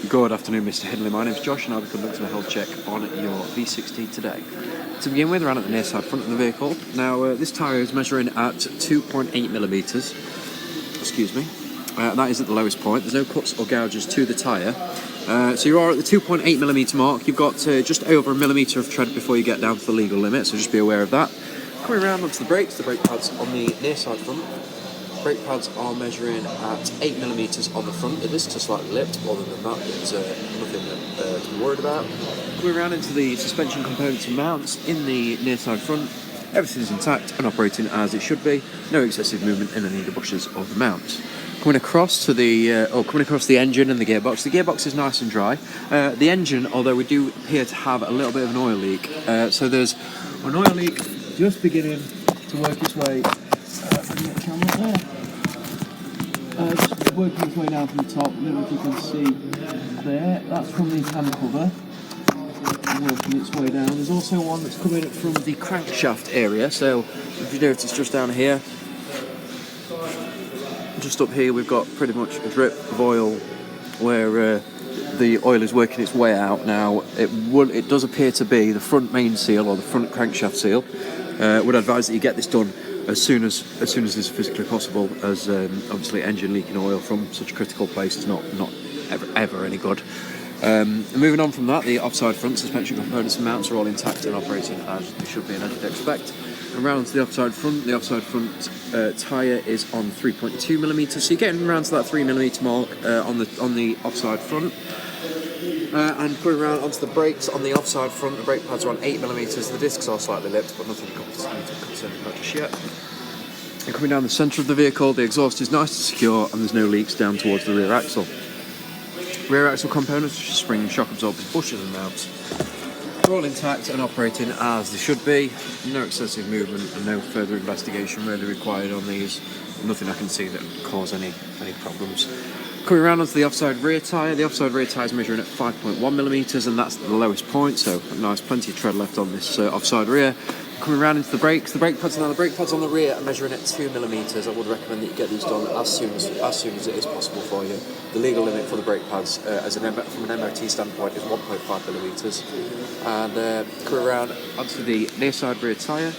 Good afternoon, Mr. Hidley. My name's Josh and I'll be conducting a health check on your V60 today. To begin with, around at the near side front of the vehicle. Now, this tyre is measuring at 2.8 millimetres. Excuse me. That is at the lowest point. There's no cuts or gouges to the tyre. So you are at the 2.8 millimetre mark. You've got just over a millimetre of tread before you get down to the legal limit, so just be aware of that. Coming around onto the brake pads on the near side front. Brake pads are measuring at 8 millimetres on the front. It is just slightly lipped, but other than that, there's nothing to be worried about. Coming around into the suspension components and mounts in the near side front, everything's intact and operating as it should be. No excessive movement in any of the bushes or the mount. Coming across to the engine and the gearbox. The gearbox is nice and dry. The engine, although we do appear to have a little bit of an oil leak. So there's an oil leak just beginning to work its way. Bring the camera up there. Just working its way down from the top. I don't know if you can see there. That's from the cam cover. Working its way down. There's also one that's coming from the crankshaft area. So if you notice, just down here, just up here, we've got pretty much a drip of oil where the oil is working its way out. Now, it does appear to be the front main seal or the front crankshaft seal. Would advise that you get this done as soon as is physically possible, as obviously engine leaking oil from such a critical place is not ever any good. Moving on from that, the offside front suspension components and mounts are all intact and operating as they should be and as you'd expect. Around to the offside front tyre is on 3.2 millimetres, so you're getting around to that 3 millimetre mark on the offside front. And going around onto the brakes on the offside front, the brake pads are on 8 millimetres. The discs are slightly lipped, but nothing concerning about just yet. And coming down the centre of the vehicle, the exhaust is nice and secure, and there's no leaks down towards the rear axle. Rear axle components, such as spring and shock absorbers, bushes and mounts, are all intact and operating as they should be. No excessive movement and no further investigation really required on these. Nothing I can see that would cause any problems. Coming around onto the offside rear tyre. The offside rear tyre is measuring at 5.1 millimetres, and that's the lowest point, so nice, plenty of tread left on this offside rear. Coming around into the brakes. The brake pads on the rear are measuring at 2 millimetres. I would recommend that you get these done as soon as it is possible for you. The legal limit for the brake pads, from an MOT standpoint, is 1.5 millimetres. And coming around onto the near side rear tyre.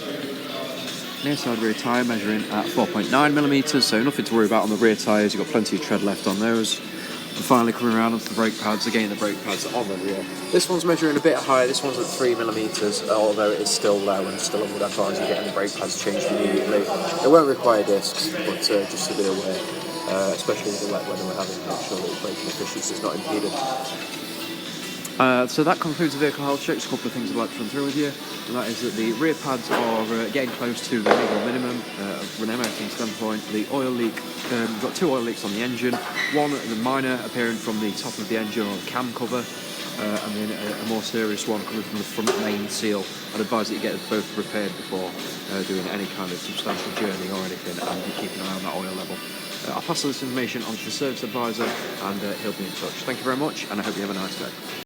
Near side rear tyre measuring at 4.9 millimetres, so nothing to worry about on the rear tyres. You've got plenty of tread left on those. And finally coming around onto the brake pads. Again, the brake pads are on the rear. This one's measuring a bit higher. This one's at 3 millimetres, although it is still low, and still I would advise you getting the brake pads changed immediately. It won't require discs, but just to be aware, especially with the wet weather we're having, make sure that the braking efficiency is not impeded. So that concludes the vehicle health check. Just a couple of things I'd like to run through with you, and that is that the rear pads are getting close to the legal minimum from an MOT standpoint. The oil leak, we've got 2 oil leaks on the engine, one the minor appearing from the top of the engine or the cam cover, and then a more serious one coming from the front main seal. I'd advise that you get both repaired before doing any kind of substantial journey or anything, and keep an eye on that oil level. I'll pass this information on to the service advisor, and he'll be in touch. Thank you very much, and I hope you have a nice day.